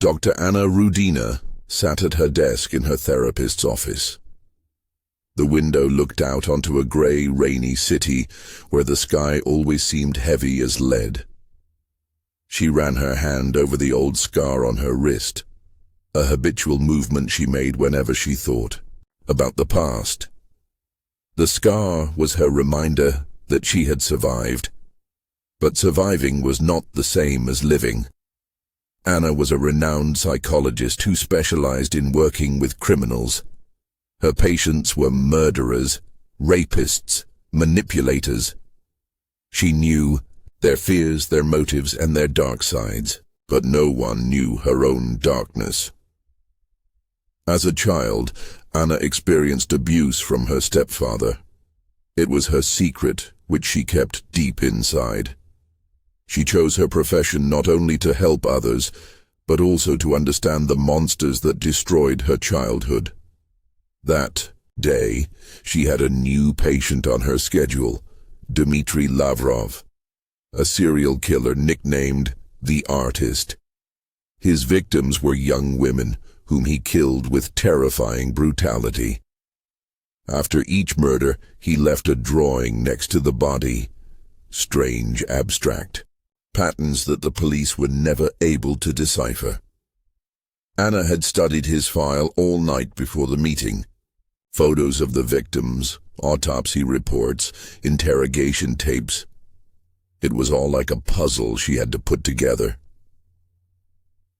Dr. Anna Rudina sat at her desk in her therapist's office. The window looked out onto a grey, rainy city where the sky always seemed heavy as lead. She ran her hand over the old scar on her wrist, a habitual movement she made whenever she thought about the past. The scar was her reminder that she had survived, but surviving was not the same as living. Anna was a renowned psychologist who specialized in working with criminals. Her patients were murderers, rapists, manipulators. She knew their fears, their motives, and their dark sides, but no one knew her own darkness. As a child, Anna experienced abuse from her stepfather. It was her secret, which she kept deep inside. She chose her profession not only to help others, but also to understand the monsters that destroyed her childhood. That day, she had a new patient on her schedule, Dmitry Lavrov, a serial killer nicknamed the Artist. His victims were young women whom he killed with terrifying brutality. After each murder, he left a drawing next to the body. Strange, abstract patterns that the police were never able to decipher. Anna had studied his file all night before the meeting. Photos of the victims, autopsy reports, interrogation tapes. It was all like a puzzle she had to put together.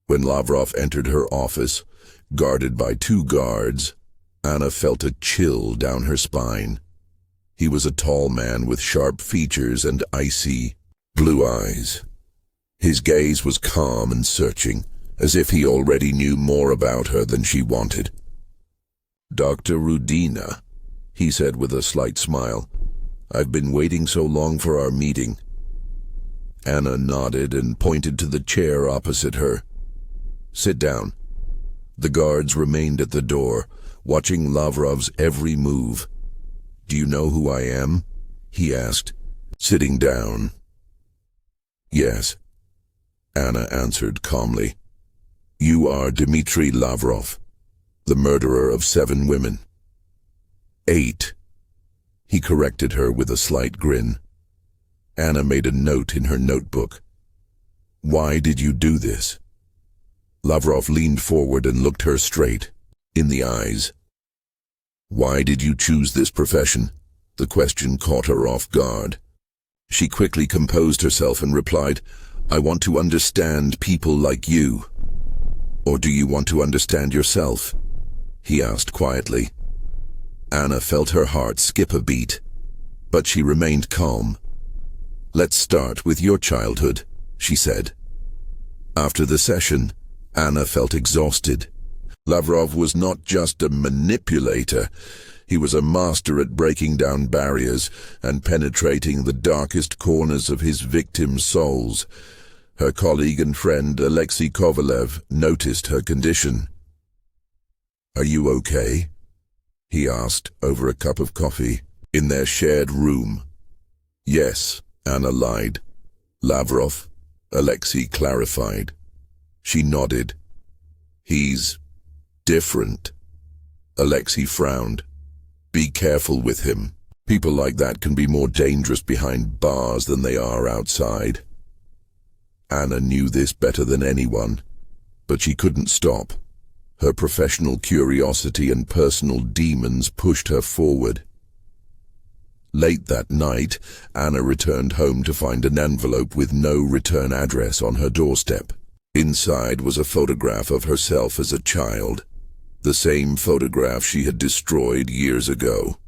When Lavrov entered her office, guarded by 2 guards, Anna felt a chill down her spine. He was a tall man with sharp features and icy blue eyes. His gaze was calm and searching, as if he already knew more about her than she wanted. "Dr. Rudina," he said with a slight smile, "I've been waiting so long for our meeting." Anna nodded and pointed to the chair opposite her. "Sit down." The guards remained at the door, watching Lavrov's every move. "Do you know who I am?" he asked, sitting down. "Yes," Anna answered calmly. "You are Dmitry Lavrov, the murderer of 7 women." 8, he corrected her with a slight grin. Anna made a note in her notebook. "Why did you do this?" Lavrov leaned forward and looked her straight in the eyes. "Why did you choose this profession?" The question caught her off guard. She quickly composed herself and replied, "I want to understand people like you." "Or do you want to understand yourself?" he asked quietly. Anna felt her heart skip a beat, but she remained calm. "Let's start with your childhood," she said. After the session, Anna felt exhausted. Lavrov was not just a manipulator. He was a master at breaking down barriers and penetrating the darkest corners of his victims' souls. Her colleague and friend Alexei Kovalev noticed her condition. "Are you okay?" he asked over a cup of coffee in their shared room. "Yes," Anna lied. "Lavrov," Alexei clarified. She nodded. "He's different." Alexei frowned. "Be careful with him. People like that can be more dangerous behind bars than they are outside." Anna knew this better than anyone, but she couldn't stop. Her professional curiosity and personal demons pushed her forward. Late that night, Anna returned home to find an envelope with no return address on her doorstep. Inside was a photograph of herself as a child, the same photograph she had destroyed years ago.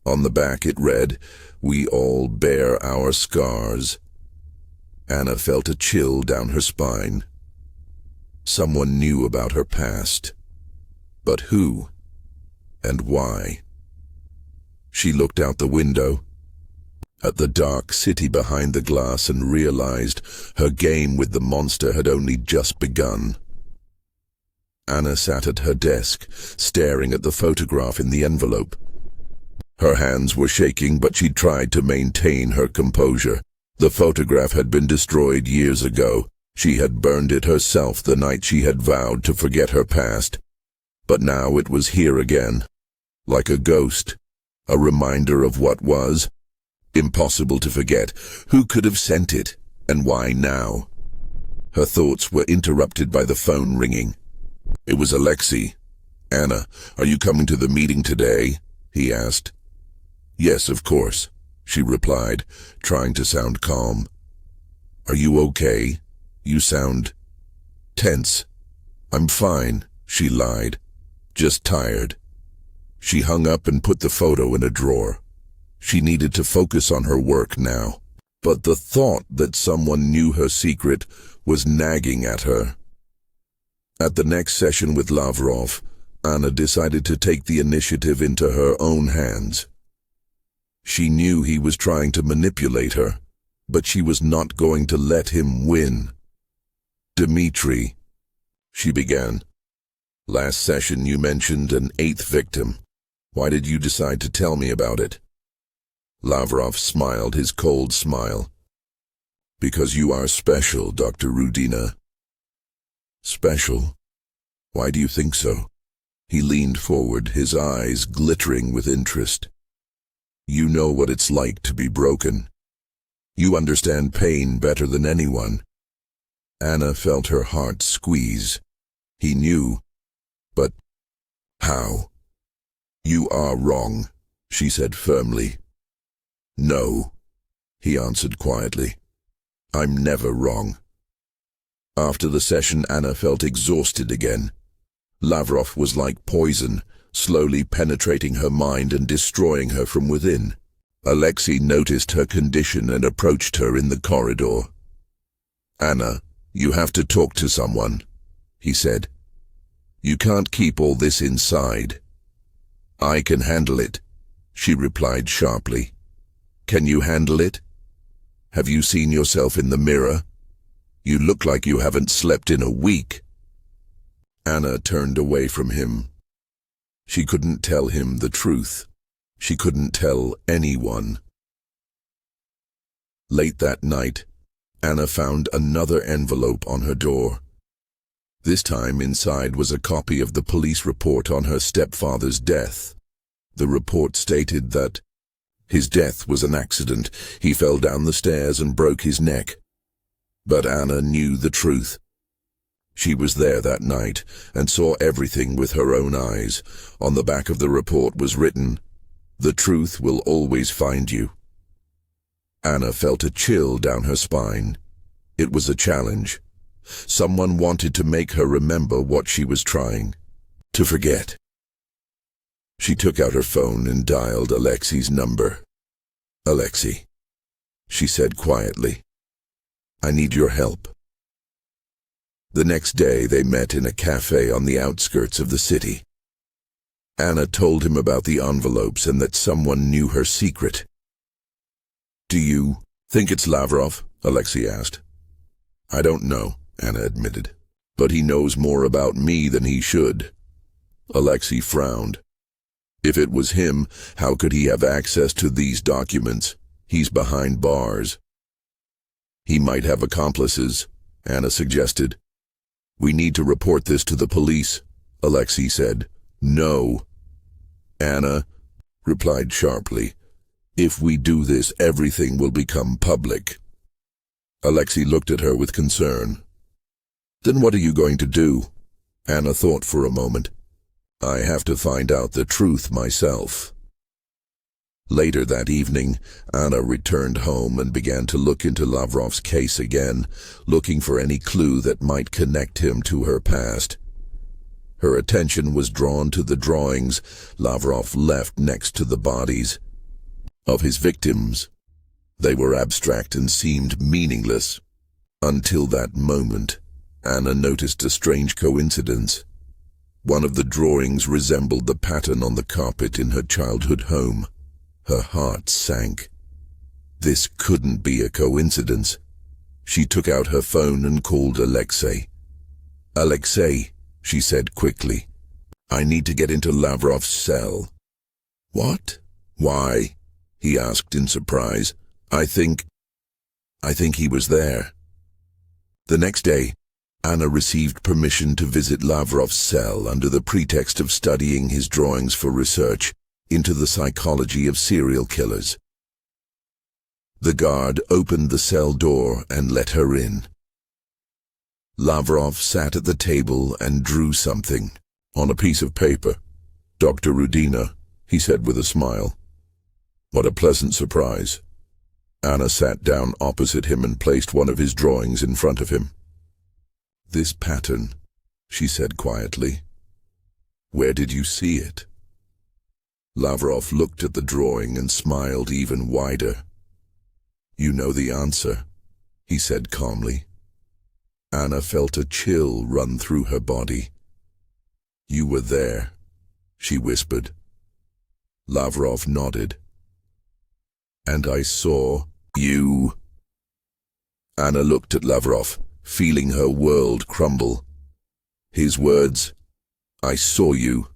On the back it read, "We all bear our scars." Anna felt a chill down her spine. Someone knew about her past. But who? And why? She looked out the window at the dark city behind the glass and realized her game with the monster had only just begun. Anna sat at her desk, staring at the photograph in the envelope. Her hands were shaking, but she tried to maintain her composure. The photograph had been destroyed years ago, She had burned it herself the night she had vowed to forget her past, but now it was here again, like a ghost, a reminder of what was. Impossible to forget. Who could have sent it, and why now? Her thoughts were interrupted by the phone ringing. It was Alexei. "Anna, are you coming to the meeting today?" he asked. "Yes, of course," she replied, trying to sound calm. "Are you okay? You sound tense." "I'm fine," she lied. "Just tired." She hung up and put the photo in a drawer. She needed to focus on her work now. But the thought that someone knew her secret was nagging at her. At the next session with Lavrov, Anna decided to take the initiative into her own hands. She knew he was trying to manipulate her, but she was not going to let him win. "Dmitri," she began. "Last session you mentioned an 8th victim. Why did you decide to tell me about it?" Lavrov smiled his cold smile. "Because you are special, Dr. Rudina." "Special? Why do you think so?" He leaned forward, his eyes glittering with interest. "You know what it's like to be broken. You understand pain better than anyone." Anna felt her heart squeeze. He knew. But how? "You are wrong," she said firmly. "No," he answered quietly. "I'm never wrong." After the session, Anna felt exhausted again. Lavrov was like poison, slowly penetrating her mind and destroying her from within. Alexei noticed her condition and approached her in the corridor. "Anna, you have to talk to someone," he said. "You can't keep all this inside." "I can handle it," she replied sharply. "Can you handle it? Have you seen yourself in the mirror? You look like you haven't slept in a week." Anna turned away from him. She couldn't tell him the truth. She couldn't tell anyone. Late that night, Anna found another envelope on her door. This time inside was a copy of the police report on her stepfather's death. The report stated that his death was an accident. He fell down the stairs and broke his neck. But Anna knew the truth. She was there that night and saw everything with her own eyes. On the back of the report was written, "The truth will always find you." Anna felt a chill down her spine. It was a challenge. Someone wanted to make her remember what she was trying to forget. She took out her phone and dialed Alexei's number. "Alexei," she said quietly, "I need your help." The next day they met in a cafe on the outskirts of the city. Anna told him about the envelopes and that someone knew her secret. "Do you think it's Lavrov?" Alexei asked. "I don't know," Anna admitted, "but he knows more about me than he should." Alexei frowned. If it was him, how could he have access to these documents? He's behind bars. "He might have accomplices," Anna suggested. "We need to report this to the police," Alexei said. "No." Anna replied sharply, "If we do this, everything will become public." Alexei looked at her with concern. "Then what are you going to do?" Anna thought for a moment. "I have to find out the truth myself." Later that evening, Anna returned home and began to look into Lavrov's case again, looking for any clue that might connect him to her past. Her attention was drawn to the drawings Lavrov left next to the bodies of his victims. They were abstract and seemed meaningless. Until that moment, Anna noticed a strange coincidence. One of the drawings resembled the pattern on the carpet in her childhood home. Her heart sank. This couldn't be a coincidence. She took out her phone and called Alexei. "Alexei," she said quickly, "I need to get into Lavrov's cell." "What? Why?" he asked in surprise. I think he was there." The next day, Anna received permission to visit Lavrov's cell under the pretext of studying his drawings for research into the psychology of serial killers. The guard opened the cell door and let her in. Lavrov sat at the table and drew something on a piece of paper. "Dr. Rudina," he said with a smile. "What a pleasant surprise." Anna sat down opposite him and placed one of his drawings in front of him. "This pattern," she said quietly. "Where did you see it?" Lavrov looked at the drawing and smiled even wider. "You know the answer," he said calmly. Anna felt a chill run through her body. "You were there," she whispered. Lavrov nodded. "And I saw you." Anna looked at Lavrov, feeling her world crumble. His words, "I saw you,"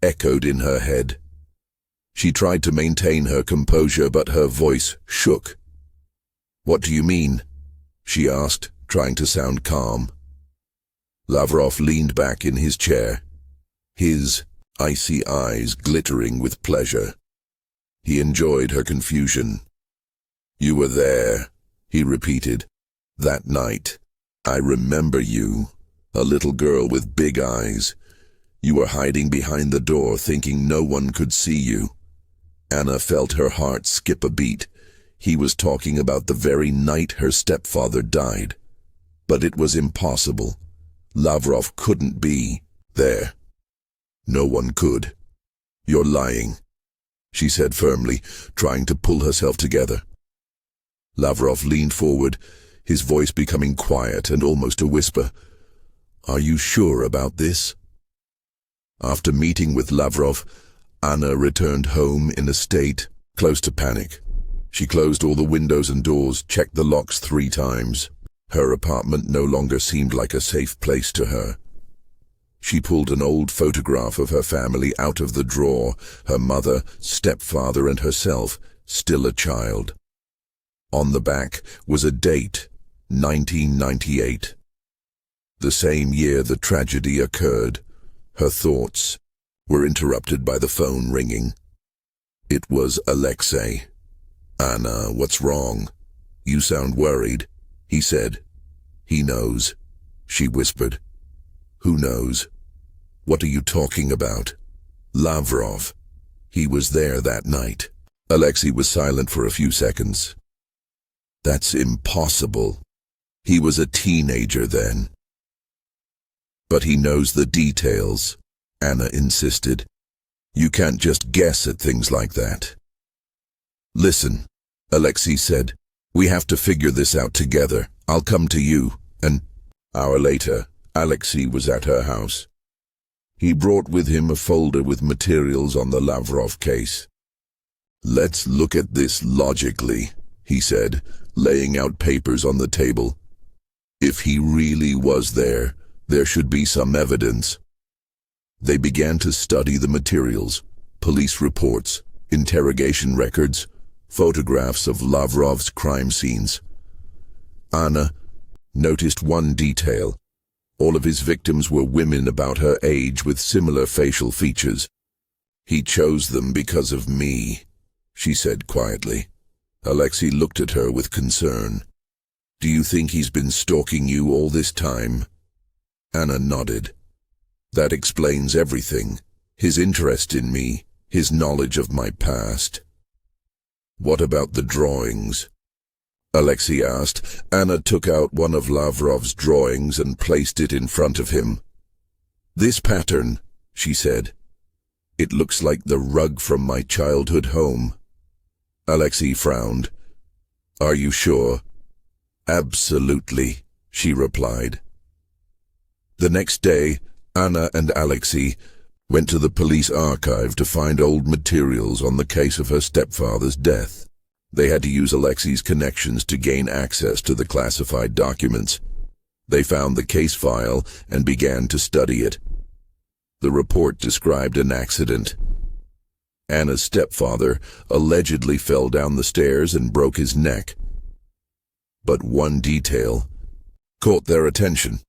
echoed in her head. She tried to maintain her composure, but her voice shook. "What do you mean?" she asked, trying to sound calm. Lavrov leaned back in his chair, his icy eyes glittering with pleasure. He enjoyed her confusion. "You were there," he repeated. "That night. I remember you, a little girl with big eyes. You were hiding behind the door, thinking no one could see you." Anna felt her heart skip a beat. He was talking about the very night her stepfather died. But it was impossible. Lavrov couldn't be there. No one could. "You're lying," she said firmly, trying to pull herself together. Lavrov leaned forward, his voice becoming quiet and almost a whisper. "Are you sure about this?" After meeting with Lavrov, Anna returned home in a state close to panic. She closed all the windows and doors, checked the locks 3 times. Her apartment no longer seemed like a safe place to her. She pulled an old photograph of her family out of the drawer, her mother, stepfather, and herself, still a child. On the back was a date, 1998. The same year the tragedy occurred. Her thoughts were interrupted by the phone ringing. It was Alexei. "Anna, what's wrong? You sound worried," he said. "He knows," she whispered. "Who knows? What are you talking about?" "Lavrov. He was there that night." Alexei was silent for a few seconds. "That's impossible. He was a teenager then." "But he knows the details," Anna insisted. "You can't just guess at things like that." "Listen," Alexei said. "We have to figure this out together. I'll come to you." An hour later, Alexei was at her house. He brought with him a folder with materials on the Lavrov case. "Let's look at this logically," he said, laying out papers on the table. "If he really was there, there should be some evidence." They began to study the materials, police reports, interrogation records, photographs of Lavrov's crime scenes. Anna noticed one detail. All of his victims were women about her age with similar facial features. "He chose them because of me," she said quietly. Alexei looked at her with concern. "Do you think he's been stalking you all this time?" Anna nodded. "That explains everything. His interest in me, his knowledge of my past." "What about the drawings?" Alexei asked. Anna took out one of Lavrov's drawings and placed it in front of him. "This pattern," she said. "It looks like the rug from my childhood home." Alexei frowned. "Are you sure?" "Absolutely," she replied. The next day, Anna and Alexei went to the police archive to find old materials on the case of her stepfather's death. They had to use Alexei's connections to gain access to the classified documents. They found the case file and began to study it. The report described an accident. Anna's stepfather allegedly fell down the stairs and broke his neck. But one detail, caught their attention.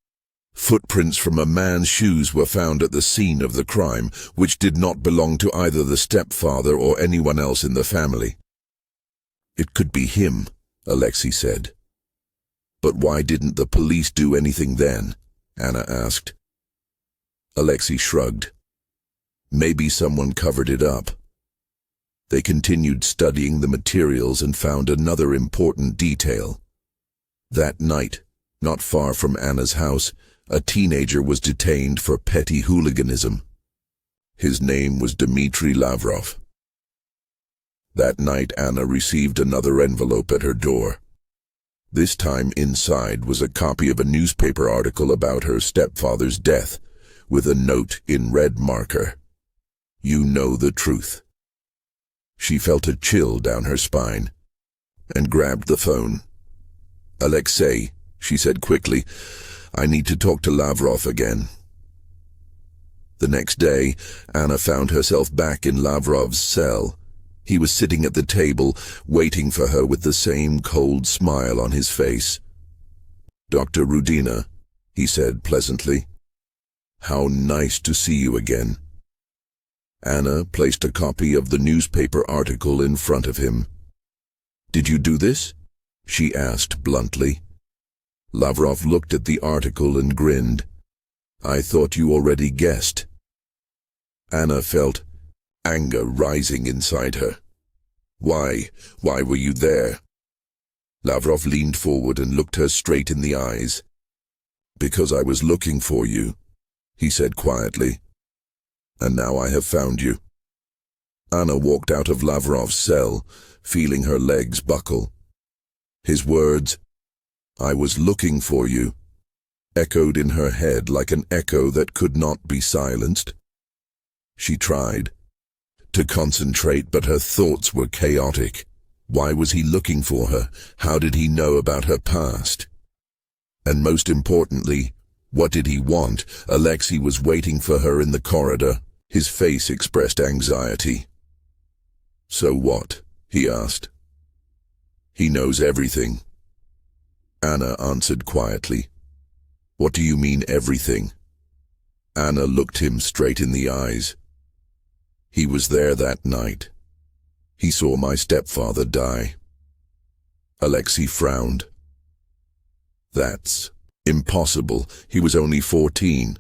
Footprints from a man's shoes were found at the scene of the crime, which did not belong to either the stepfather or anyone else in the family. "It could be him," Alexei said. "But why didn't the police do anything then?" Anna asked. Alexei shrugged. "Maybe someone covered it up." They continued studying the materials and found another important detail. That night, not far from Anna's house, a teenager was detained for petty hooliganism. His name was Dmitry Lavrov. That night, Anna received another envelope at her door. This time inside was a copy of a newspaper article about her stepfather's death, with a note in red marker. "You know the truth." She felt a chill down her spine and grabbed the phone. "Alexei," she said quickly, "I need to talk to Lavrov again." The next day, Anna found herself back in Lavrov's cell. He was sitting at the table, waiting for her with the same cold smile on his face. "Dr. Rudina," he said pleasantly. "How nice to see you again." Anna placed a copy of the newspaper article in front of him. "Did you do this?" she asked bluntly. Lavrov looked at the article and grinned. "I thought you already guessed." Anna felt anger rising inside her. Why were you there?" Lavrov leaned forward and looked her straight in the eyes. "Because I was looking for you," he said quietly. "And now I have found you." Anna walked out of Lavrov's cell, feeling her legs buckle. His words, "I was looking for you," echoed in her head like an echo that could not be silenced. She tried to concentrate, but her thoughts were chaotic. Why was he looking for her? How did he know about her past? And most importantly, what did he want? Alexei was waiting for her in the corridor. His face expressed anxiety. "So what?" he asked. "He knows everything." Anna answered quietly. "What do you mean, everything?" Anna looked him straight in the eyes. "He was there that night. He saw my stepfather die." Alexei frowned. "That's impossible. He was only 14.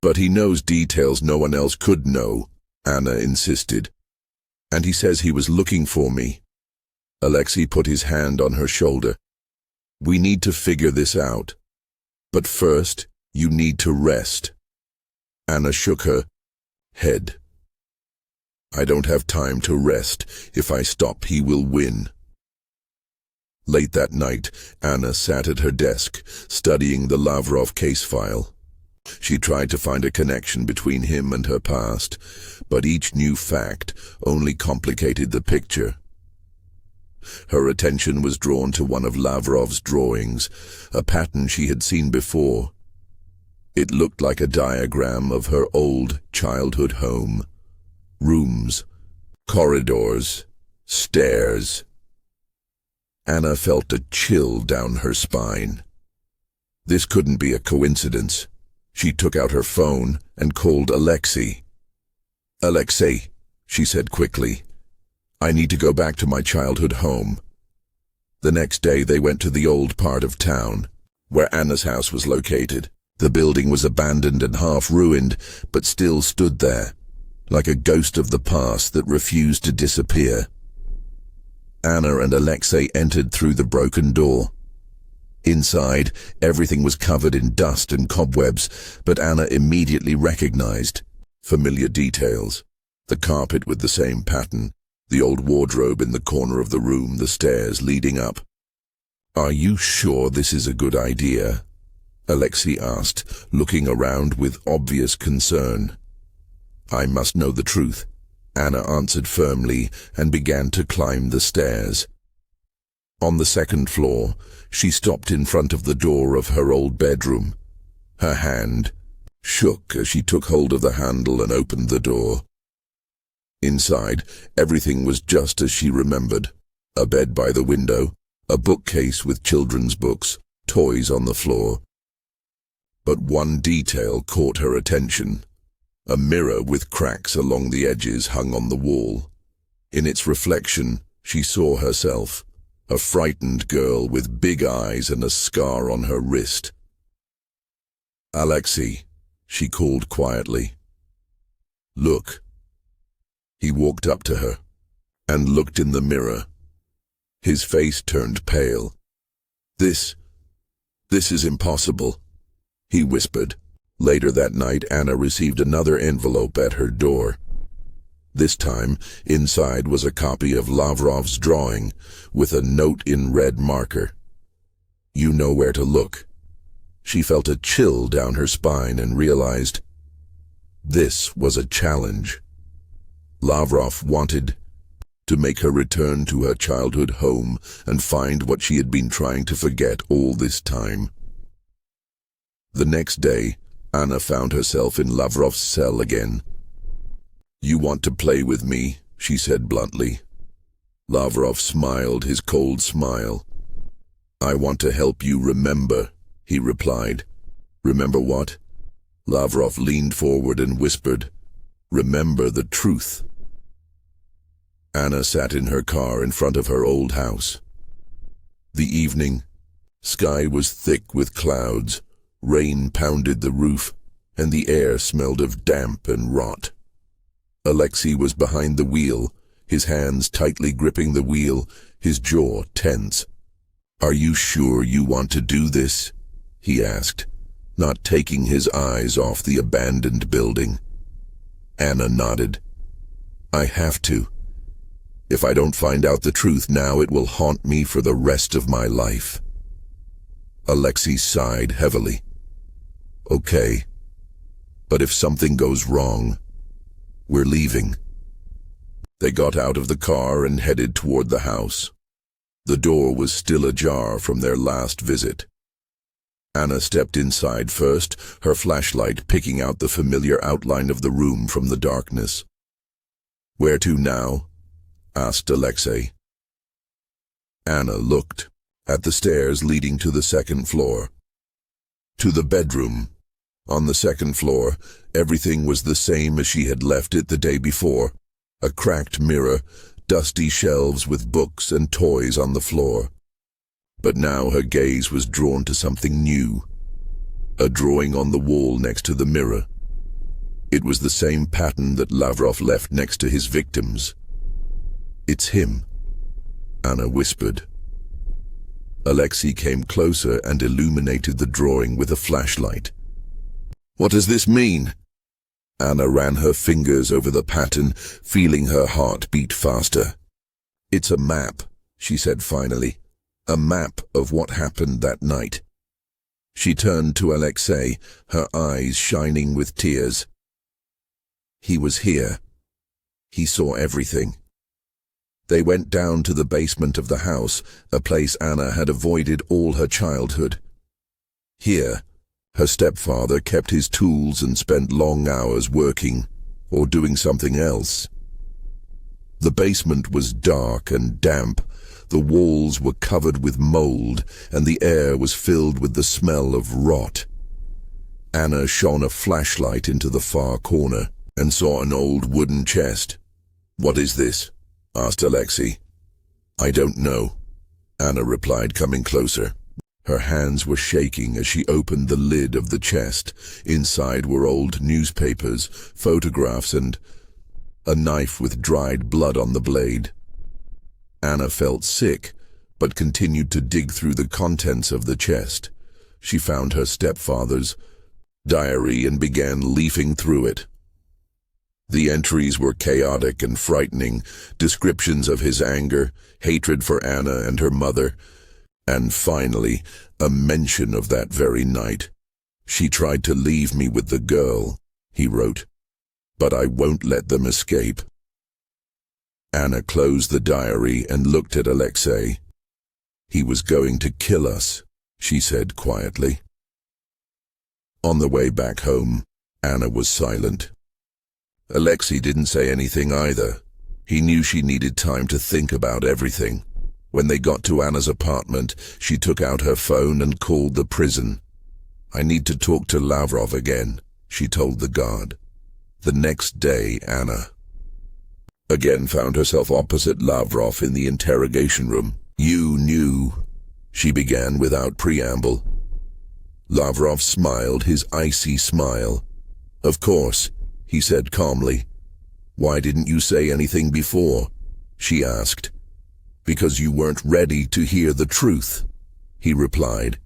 "But he knows details no one else could know," Anna insisted. "And he says he was looking for me." Alexei put his hand on her shoulder. "We need to figure this out. But first, you need to rest." Anna shook her head. "I don't have time to rest. If I stop, he will win." Late that night, Anna sat at her desk, studying the Lavrov case file. She tried to find a connection between him and her past, but each new fact only complicated the picture. Her attention was drawn to one of Lavrov's drawings, a pattern she had seen before. It looked like a diagram of her old childhood home. Rooms, corridors, stairs. Anna felt a chill down her spine. This couldn't be a coincidence. She took out her phone and called Alexei. "Alexei," she said quickly, "I need to go back to my childhood home." The next day they went to the old part of town, where Anna's house was located. The building was abandoned and half-ruined, but still stood there, like a ghost of the past that refused to disappear. Anna and Alexei entered through the broken door. Inside, everything was covered in dust and cobwebs, but Anna immediately recognized familiar details. The carpet with the same pattern, the old wardrobe in the corner of the room, the stairs leading up. "Are you sure this is a good idea?" Alexei asked, looking around with obvious concern. "I must know the truth," Anna answered firmly and began to climb the stairs. On the second floor, she stopped in front of the door of her old bedroom. Her hand shook as she took hold of the handle and opened the door. Inside, everything was just as she remembered. A bed by the window, a bookcase with children's books, toys on the floor. But one detail caught her attention. A mirror with cracks along the edges hung on the wall. In its reflection, she saw herself, a frightened girl with big eyes and a scar on her wrist. "Alexei," she called quietly. "Look." He walked up to her and looked in the mirror. His face turned pale. This is impossible," he whispered. Later that night, Anna received another envelope at her door. This time, inside was a copy of Lavrov's drawing, with a note in red marker. "You know where to look." She felt a chill down her spine and realized this was a challenge. Lavrov wanted to make her return to her childhood home and find what she had been trying to forget all this time. The next day, Anna found herself in Lavrov's cell again. "You want to play with me?" she said bluntly. Lavrov smiled his cold smile. "I want to help you remember," he replied. "Remember what?" Lavrov leaned forward and whispered, "Remember the truth." Anna sat in her car in front of her old house. The evening sky was thick with clouds, rain pounded the roof, and the air smelled of damp and rot. Alexei was behind the wheel, his hands tightly gripping the wheel, his jaw tense. "Are you sure you want to do this?" he asked, not taking his eyes off the abandoned building. Anna nodded. "I have to. If I don't find out the truth now, it will haunt me for the rest of my life." Alexei sighed heavily. "Okay, but if something goes wrong, we're leaving." They got out of the car and headed toward the house. The door was still ajar from their last visit. Anna stepped inside first, her flashlight picking out the familiar outline of the room from the darkness. "Where to now?" asked Alexei. Anna looked at the stairs leading to the second floor. To the bedroom. On the second floor, everything was the same as she had left it the day before. A cracked mirror, dusty shelves with books and toys on the floor. But now her gaze was drawn to something new. A drawing on the wall next to the mirror. It was the same pattern that Lavrov left next to his victims. "It's him," Anna whispered. Alexei came closer and illuminated the drawing with a flashlight. "What does this mean?" Anna ran her fingers over the pattern, feeling her heart beat faster. "It's a map," she said finally. "A map of what happened that night." She turned to Alexei, her eyes shining with tears. "He was here. He saw everything." They went down to the basement of the house, a place Anna had avoided all her childhood. Here, her stepfather kept his tools and spent long hours working, or doing something else. The basement was dark and damp, the walls were covered with mold, and the air was filled with the smell of rot. Anna shone a flashlight into the far corner, and saw an old wooden chest. "What is this?" asked Alexei. "I don't know," Anna replied, coming closer. Her hands were shaking as she opened the lid of the chest. Inside were old newspapers, photographs, and a knife with dried blood on the blade. Anna felt sick, but continued to dig through the contents of the chest. She found her stepfather's diary and began leafing through it. The entries were chaotic and frightening, descriptions of his anger, hatred for Anna and her mother, and finally, a mention of that very night. "She tried to leave me with the girl," he wrote, "but I won't let them escape." Anna closed the diary and looked at Alexei. "He was going to kill us," she said quietly. On the way back home, Anna was silent. Alexei didn't say anything either. He knew she needed time to think about everything. When they got to Anna's apartment, she took out her phone and called the prison. "I need to talk to Lavrov again," she told the guard. The next day, Anna again found herself opposite Lavrov in the interrogation room. "You knew," she began without preamble. Lavrov smiled his icy smile. "Of course," he said calmly. "Why didn't you say anything before?" she asked. "Because you weren't ready to hear the truth," he replied.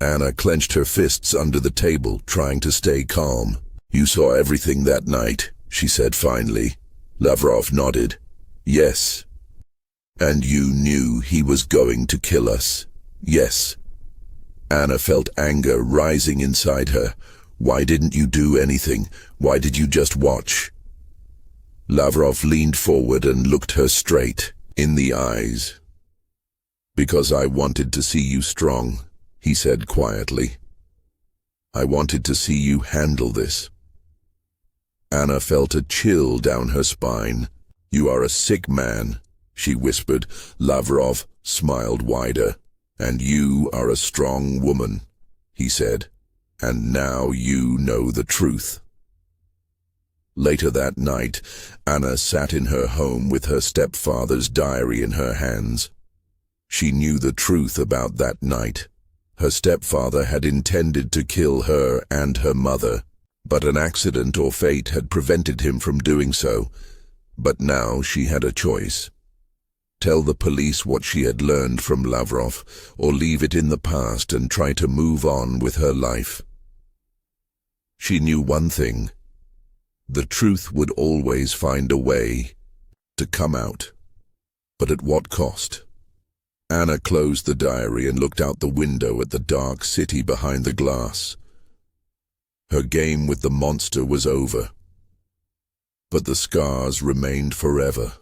Anna clenched her fists under the table, trying to stay calm. "You saw everything that night," she said finally. Lavrov nodded. "Yes." "And you knew he was going to kill us?" "Yes." Anna felt anger rising inside her. "Why didn't you do anything? Why did you just watch?" Lavrov leaned forward and looked her straight in the eyes. "Because I wanted to see you strong," he said quietly. "I wanted to see you handle this." Anna felt a chill down her spine. "You are a sick man," she whispered. Lavrov smiled wider. "And you are a strong woman," he said. "And now you know the truth." Later that night, Anna sat in her home with her stepfather's diary in her hands. She knew the truth about that night. Her stepfather had intended to kill her and her mother, but an accident or fate had prevented him from doing so. But now she had a choice. Tell the police what she had learned from Lavrov, or leave it in the past and try to move on with her life. She knew one thing. The truth would always find a way to come out. But at what cost? Anna closed the diary and looked out the window at the dark city behind the glass. Her game with the monster was over. But the scars remained forever.